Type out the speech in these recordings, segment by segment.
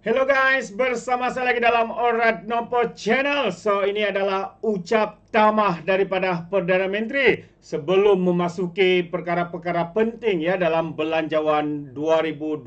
Hello guys, bersama saya lagi dalam Orat Nopo Channel. So, ini adalah ucap tamah daripada Perdana Menteri sebelum memasuki perkara-perkara penting ya dalam Belanjawan 2025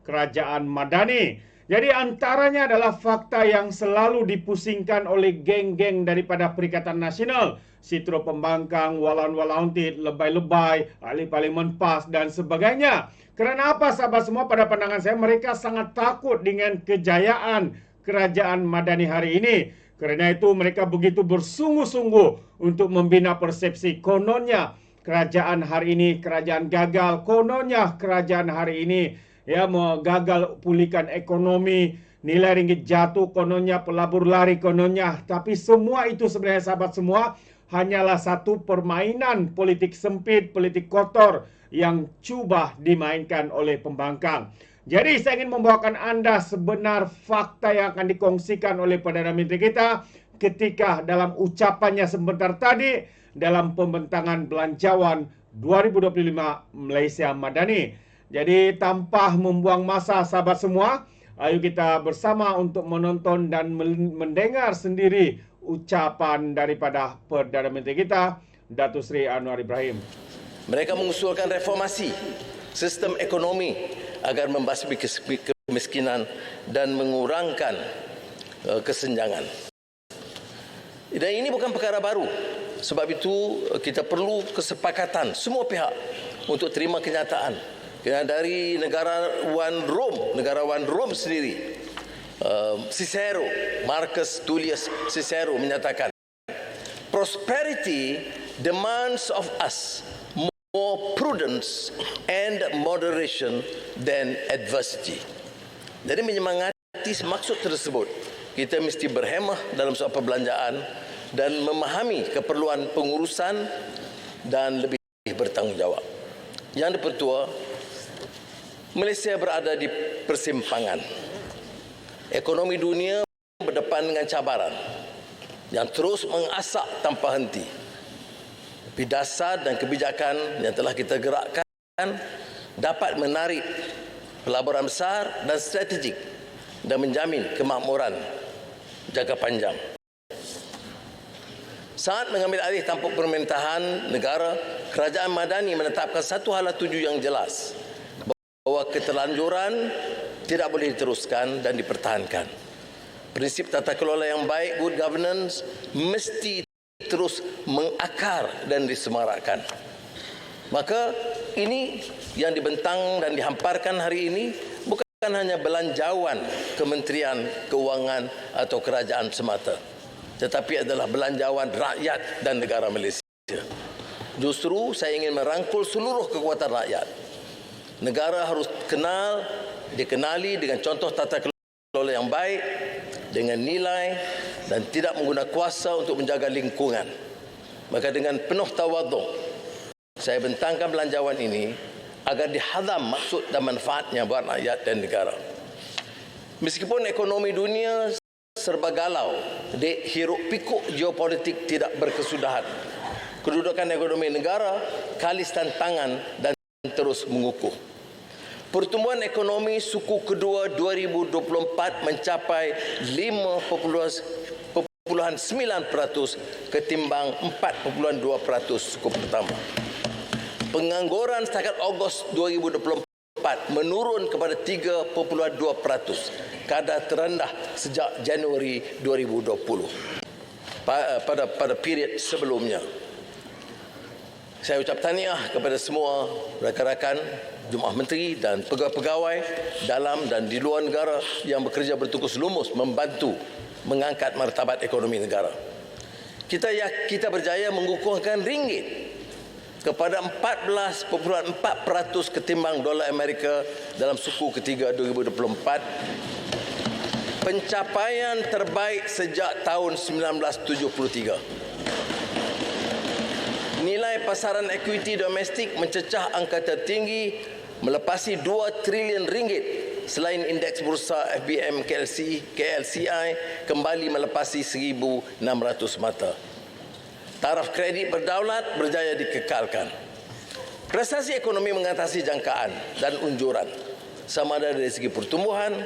Kerajaan Madani. Jadi antaranya adalah fakta yang selalu dipusingkan oleh geng-geng daripada Perikatan Nasional. Sitro Pembangkang, Walan Tit, Lebay-Lebay, Ahli Parlimen PAS dan sebagainya. Kerana apa sahabat semua, pada pandangan saya mereka sangat takut dengan kejayaan Kerajaan Madani hari ini. Kerana itu mereka begitu bersungguh-sungguh untuk membina persepsi kononnya kerajaan hari ini kerajaan gagal, kononnya kerajaan hari ini ya gagal pulihkan ekonomi, nilai ringgit jatuh kononnya, pelabur lari kononnya. Tapi semua itu sebenarnya sahabat semua hanyalah satu permainan politik sempit, politik kotor yang cuba dimainkan oleh pembangkang. Jadi saya ingin membawakan anda sebenar fakta yang akan dikongsikan oleh Perdana Menteri kita ketika dalam ucapannya sebentar tadi dalam pembentangan Belanjawan 2025 Malaysia Madani. Jadi tanpa membuang masa sahabat semua, ayo kita bersama untuk menonton dan mendengar sendiri ucapan daripada Perdana Menteri kita, Datuk Seri Anwar Ibrahim. Mereka mengusulkan reformasi sistem ekonomi agar membasmi kemiskinan dan mengurangkan kesenjangan. Dan ini bukan perkara baru. Sebab itu kita perlu kesepakatan semua pihak untuk terima kenyataan. Kerana dari negarawan Rom sendiri, Cicero, Marcus Tullius Cicero menyatakan, prosperity demands of us more prudence and moderation than adversity. Jadi menyemangati maksud tersebut, kita mesti berhemah dalam soal perbelanjaan dan memahami keperluan pengurusan dan lebih bertanggungjawab. Yang dipertua, Malaysia berada di persimpangan. Ekonomi dunia berdepan dengan cabaran yang terus mengasak tanpa henti. Tapi dasar dan kebijakan yang telah kita gerakkan dapat menarik pelaburan besar dan strategik dan menjamin kemakmuran jangka panjang. Saat mengambil alih tampuk pemerintahan negara, Kerajaan Madani menetapkan satu hala tuju yang jelas, bahawa keterlanjuran tidak boleh diteruskan dan dipertahankan. Prinsip tata kelola yang baik, good governance, mesti terus mengakar dan disemarakkan. Maka ini yang dibentang dan dihamparkan hari ini bukan hanya belanjawan Kementerian Keuangan atau kerajaan semata, tetapi adalah belanjawan rakyat dan negara Malaysia. Justru saya ingin merangkul seluruh kekuatan rakyat. Negara harus dikenali dengan contoh tata kelola yang baik, dengan nilai dan tidak menggunakan kuasa untuk menjaga lingkungan. Maka dengan penuh tawaduk, saya bentangkan belanjawan ini agar dihadam maksud dan manfaatnya buat rakyat dan negara. Meskipun ekonomi dunia serba galau, hiruk pikuk geopolitik tidak berkesudahan, kedudukan ekonomi negara kalis tantangan dan terus mengukuh. Pertumbuhan ekonomi suku kedua 2024 mencapai 5.9% ketimbang 4.2% suku pertama. Pengangguran setakat Ogos 2024 menurun kepada 3.2%, kadar terendah sejak Januari 2020 pada period sebelumnya. Saya ucap tahniah kepada semua rakan-rakan Jemaah Menteri dan pegawai-pegawai dalam dan di luar negara yang bekerja bertukus lumus membantu mengangkat martabat ekonomi negara. Kita berjaya mengukuhkan ringgit kepada 14.4% ketimbang dolar Amerika dalam suku ketiga 2024, pencapaian terbaik sejak tahun 1973. Nilai pasaran equity domestik mencecah angka tertinggi melepasi 2 trilion ringgit selain indeks bursa FBM KLCI kembali melepasi 1,600 mata. Taraf kredit berdaulat berjaya dikekalkan. Prestasi ekonomi mengatasi jangkaan dan unjuran. sama ada dari segi pertumbuhan,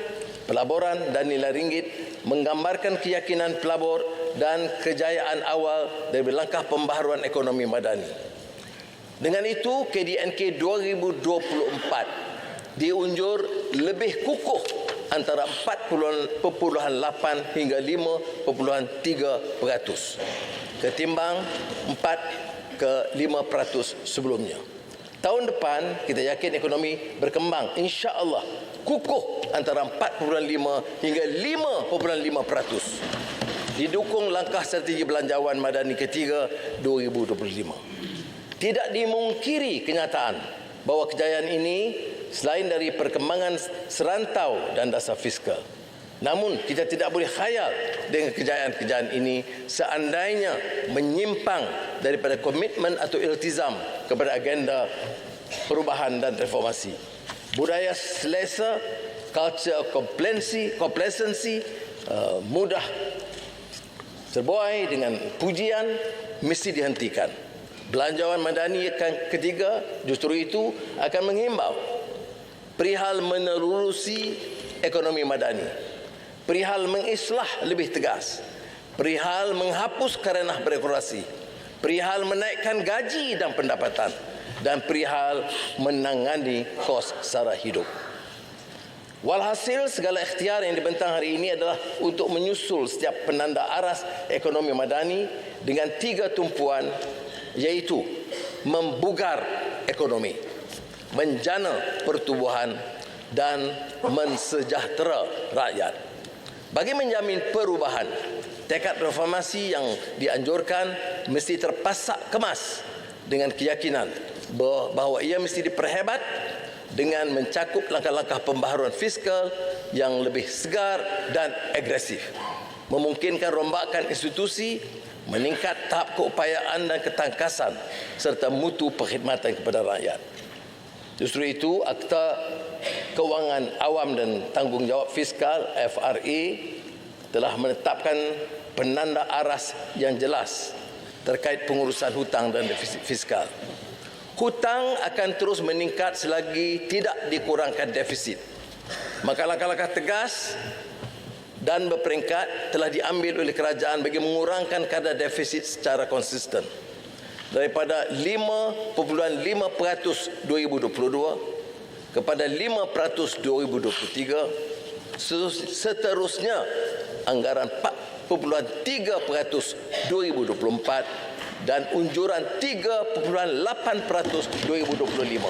pelaburan dan nilai ringgit, menggambarkan keyakinan pelabur dan kejayaan awal dari langkah pembaharuan ekonomi madani. Dengan itu, KDNK 2024 diunjur lebih kukuh antara 4.8 hingga 5.3% ketimbang 4 ke 5% sebelumnya. Tahun depan kita yakin ekonomi berkembang, insya-Allah kukuh antara 4.5 hingga 5.5%. Didukung langkah strategi belanjawan madani ketiga 2025. Tidak dimungkiri kenyataan bahawa kejayaan ini selain dari perkembangan serantau dan dasar fiskal. Namun kita tidak boleh khayal dengan kejayaan-kejayaan ini seandainya menyimpang daripada komitmen atau iltizam kepada agenda perubahan dan reformasi. Budaya selesa, culture of complacency, mudah terbuai dengan pujian mesti dihentikan. Belanjawan madani ketiga justru itu akan menghimbau perihal menerusi ekonomi madani, perihal mengislah lebih tegas, perihal menghapus karenah birokrasi, perihal menaikkan gaji dan pendapatan, dan perihal menangani kos sara hidup. Walhasil segala ikhtiar yang dibentang hari ini adalah untuk menyusul setiap penanda aras ekonomi madani dengan 3 tumpuan, iaitu membugar ekonomi, menjana pertumbuhan dan mensejahtera rakyat. Bagi menjamin perubahan, tekad reformasi yang dianjurkan mesti terpasak kemas dengan keyakinan bahawa ia mesti diperhebat dengan mencakup langkah-langkah pembaharuan fiskal yang lebih segar dan agresif, memungkinkan rombakan institusi, meningkat tahap keupayaan dan ketangkasan serta mutu perkhidmatan kepada rakyat. Justru itu, Akta Kewangan Awam dan Tanggungjawab Fiskal FRA telah menetapkan penanda aras yang jelas terkait pengurusan hutang dan defisit fiskal. Hutang akan terus meningkat selagi tidak dikurangkan defisit. Maka langkah-langkah tegas dan berperingkat telah diambil oleh kerajaan bagi mengurangkan kadar defisit secara konsisten daripada 5.5% 2022 kepada 5% 2023, seterusnya anggaran 4.3% 2024 dan unjuran 3.8% 2025.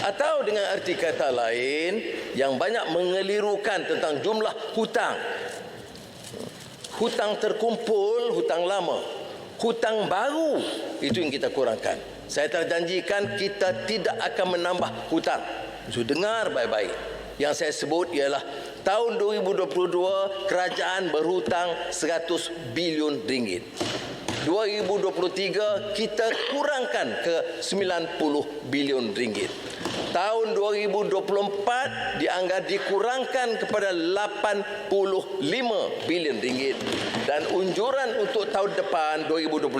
Atau dengan arti kata lain, yang banyak mengelirukan tentang jumlah hutang. Hutang terkumpul, hutang lama. Hutang baru, itu yang kita kurangkan. Saya terjanjikan kita tidak akan menambah hutang. So, dengar baik-baik. Yang saya sebut ialah tahun 2022 kerajaan berhutang 100 bilion ringgit. 2023 kita kurangkan ke 90 bilion ringgit. Tahun 2024 dianggap dikurangkan kepada 85 bilion ringgit dan unjuran untuk tahun depan 2025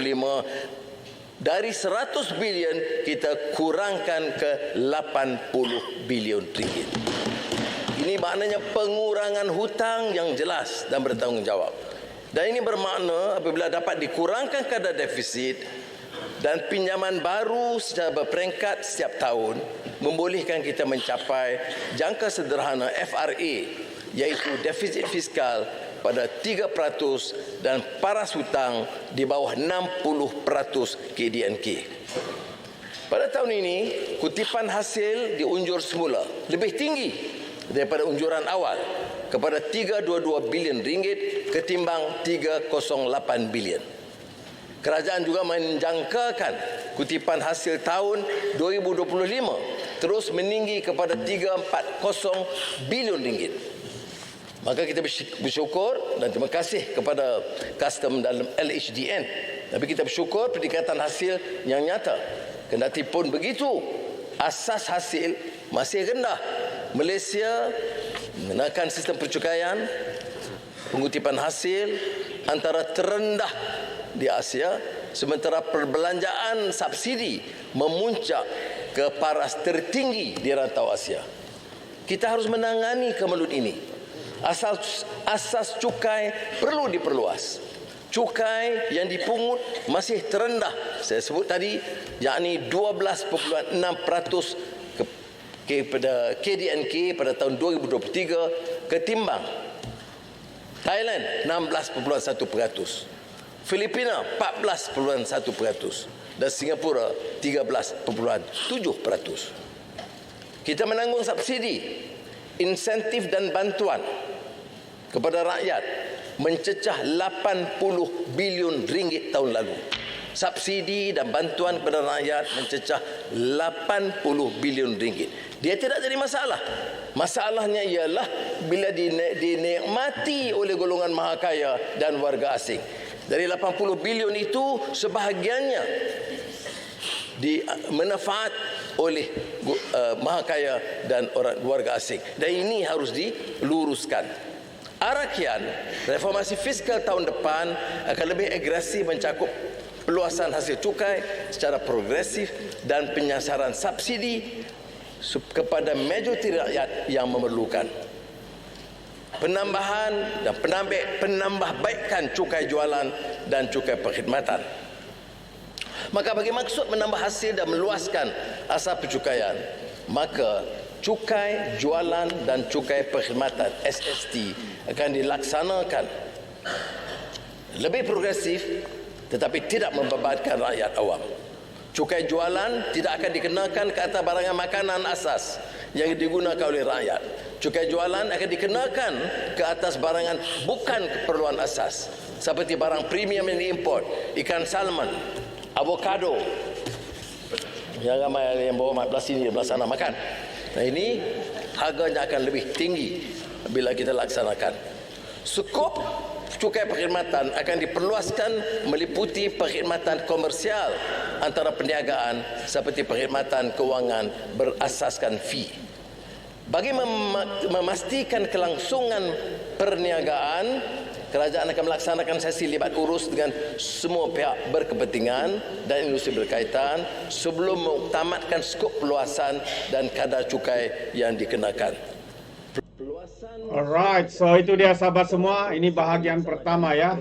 dari 100 bilion kita kurangkan ke 80 bilion ringgit. Ini maknanya pengurangan hutang yang jelas dan bertanggungjawab. Dan ini bermakna apabila dapat dikurangkan kadar defisit dan pinjaman baru secara berperingkat setiap tahun membolehkan kita mencapai jangka sederhana FRA, iaitu defisit fiskal pada 3% dan paras hutang di bawah 60% KDNK. Pada tahun ini, kutipan hasil diunjur semula lebih tinggi daripada unjuran awal kepada 322 bilion ringgit ketimbang 308 bilion. Kerajaan juga menjangkakan kutipan hasil tahun 2025 terus meninggi kepada 340 bilion ringgit. Maka kita bersyukur dan terima kasih kepada custom dalam LHDN. Tapi kita bersyukur peningkatan hasil yang nyata. Kendati pun begitu, asas hasil masih rendah. Malaysia menggunakan sistem percukaian, pengutipan hasil antara terendah di Asia, sementara perbelanjaan subsidi memuncak ke paras tertinggi di rantau Asia. Kita harus menangani kemelut ini. Asas cukai perlu diperluas. Cukai yang dipungut masih terendah. Saya sebut tadi, yakni 12.6% kepada KDNK pada tahun 2023 ketimbang Thailand 16.1%, Filipina 14.1% dan Singapura 13.7%. Kita menanggung subsidi, insentif dan bantuan kepada rakyat mencecah 80 bilion ringgit tahun lalu. Subsidi dan bantuan kepada rakyat mencecah 80 bilion ringgit. Dia tidak jadi masalah. Masalahnya ialah bila dinikmati oleh golongan maha kaya dan warga asing. Dari 80 bilion itu, sebahagiannya dimanfaat oleh maha kaya dan orang warga asing. Dan ini harus diluruskan. Arakian, reformasi fiskal tahun depan akan lebih agresif mencakup peluasan hasil cukai secara progresif dan penyasaran subsidi kepada majoriti rakyat yang memerlukan. Penambahan dan penambahbaikan cukai jualan dan cukai perkhidmatan. Maka bagi maksud menambah hasil dan meluaskan asas pencukaian, maka cukai jualan dan cukai perkhidmatan SST akan dilaksanakan lebih progresif tetapi tidak membebankan rakyat awam. Cukai jualan tidak akan dikenakan ke atas barangan makanan asas yang digunakan oleh rakyat. Cukai jualan akan dikenakan ke atas barangan bukan keperluan asas seperti barang premium yang diimport, ikan salmon, avocado yang ramai yang bawa mat belah sini belah sana makan. Nah, ini harganya akan lebih tinggi bila kita laksanakan. Skop cukai perkhidmatan akan diperluaskan meliputi perkhidmatan komersial antara perniagaan seperti perkhidmatan kewangan berasaskan fee. Bagi memastikan kelangsungan perniagaan, kerajaan akan melaksanakan sesi libat urus dengan semua pihak berkepentingan dan industri berkaitan sebelum mengutamatkan skop peluasan dan kadar cukai yang dikenakan. Alright, so itu dia sahabat semua. Ini bahagian pertama ya.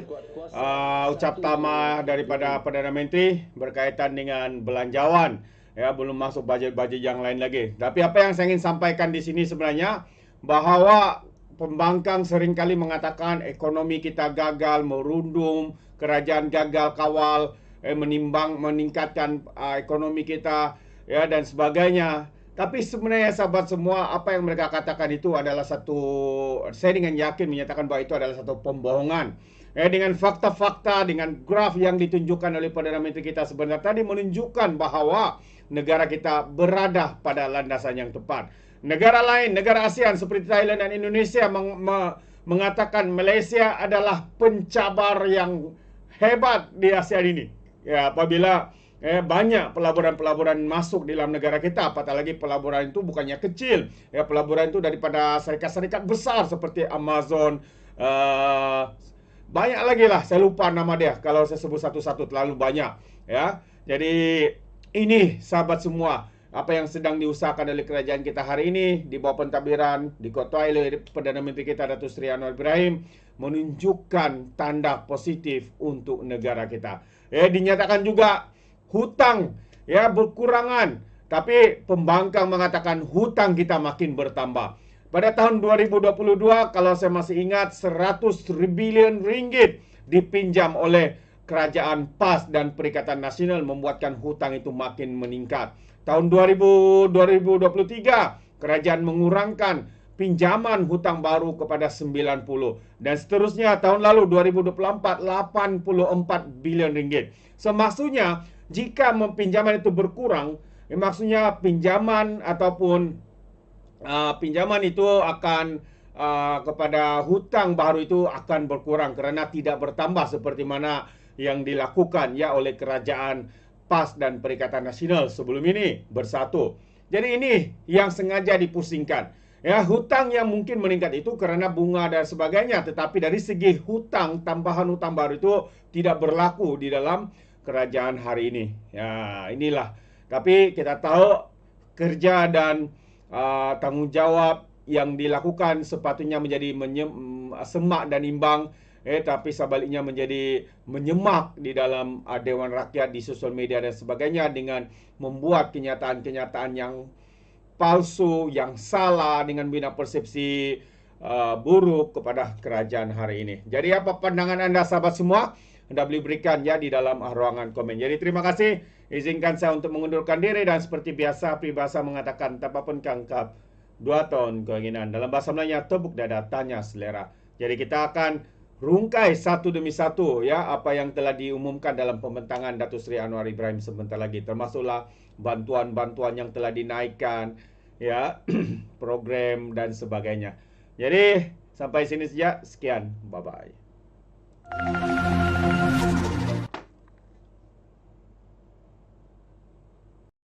Ucap tamah daripada Perdana Menteri berkaitan dengan belanjawan. Ya, belum masuk bajet-bajet yang lain lagi. Tapi apa yang saya ingin sampaikan di sini sebenarnya bahawa pembangkang seringkali mengatakan ekonomi kita gagal, merundum, kerajaan gagal kawal, meningkatkan ekonomi kita ya dan sebagainya. Tapi sebenarnya sahabat semua, apa yang mereka katakan itu adalah satu, saya dengan yakin menyatakan bahwa itu adalah satu pembohongan. Dengan fakta-fakta, dengan graf yang ditunjukkan oleh Perdana Menteri kita sebenarnya tadi menunjukkan bahawa negara kita berada pada landasan yang tepat. Negara lain, negara ASEAN seperti Thailand dan Indonesia mengatakan Malaysia adalah pencabar yang hebat di ASEAN ini. Ya, apabila banyak pelaburan-pelaburan masuk di dalam negara kita, apatah lagi pelaburan itu bukannya kecil. Ya, pelaburan itu daripada syarikat-syarikat besar seperti Amazon, banyak lagi lah, saya lupa nama dia kalau saya sebut satu-satu terlalu banyak. Ya, jadi ini sahabat semua, apa yang sedang diusahakan oleh kerajaan kita hari ini di bawah pentadbiran diketuai oleh Perdana Menteri kita Datuk Seri Anwar Ibrahim menunjukkan tanda positif untuk negara kita. Dinyatakan juga hutang ya berkurangan, tapi pembangkang mengatakan hutang kita makin bertambah. Pada tahun 2022 kalau saya masih ingat 100 bilion ringgit dipinjam oleh kerajaan PAS dan Perikatan Nasional membuatkan hutang itu makin meningkat. Tahun 2023 kerajaan mengurangkan pinjaman hutang baru kepada 90 dan seterusnya tahun lalu 2024 84 bilion ringgit. Maksudnya jika pinjaman itu berkurang, maksudnya pinjaman ataupun pinjaman itu akan kepada hutang baru itu akan berkurang kerana tidak bertambah seperti mana yang dilakukan ya oleh kerajaan PAS dan Perikatan Nasional sebelum ini bersatu. Jadi ini yang sengaja dipusingkan. Ya, hutang yang mungkin meningkat itu kerana bunga dan sebagainya, tetapi dari segi hutang, tambahan hutang baru itu tidak berlaku di dalam kerajaan hari ini. Ya, inilah. Tapi kita tahu kerja dan tanggungjawab yang dilakukan sepatutnya menjadi semak dan imbang, tapi sebaliknya menjadi menyemak di dalam Dewan Rakyat, di sosial media dan sebagainya, dengan membuat kenyataan-kenyataan yang palsu, yang salah, dengan bina persepsi buruk kepada kerajaan hari ini. Jadi apa pandangan anda sahabat semua? Anda boleh berikan ya di dalam ruangan komen. Jadi terima kasih. Izinkan saya untuk mengundurkan diri, dan seperti biasa peribahasa mengatakan tapapun kangkap 2 tahun keinginan. Dalam bahasa Melayunya, tepuk dada, tanya selera. Jadi kita akan rungkai satu demi satu ya apa yang telah diumumkan dalam pembentangan Datuk Seri Anwar Ibrahim sebentar lagi, termasuklah bantuan-bantuan yang telah dinaikkan ya, program dan sebagainya. Jadi sampai sini saja, sekian, bye bye.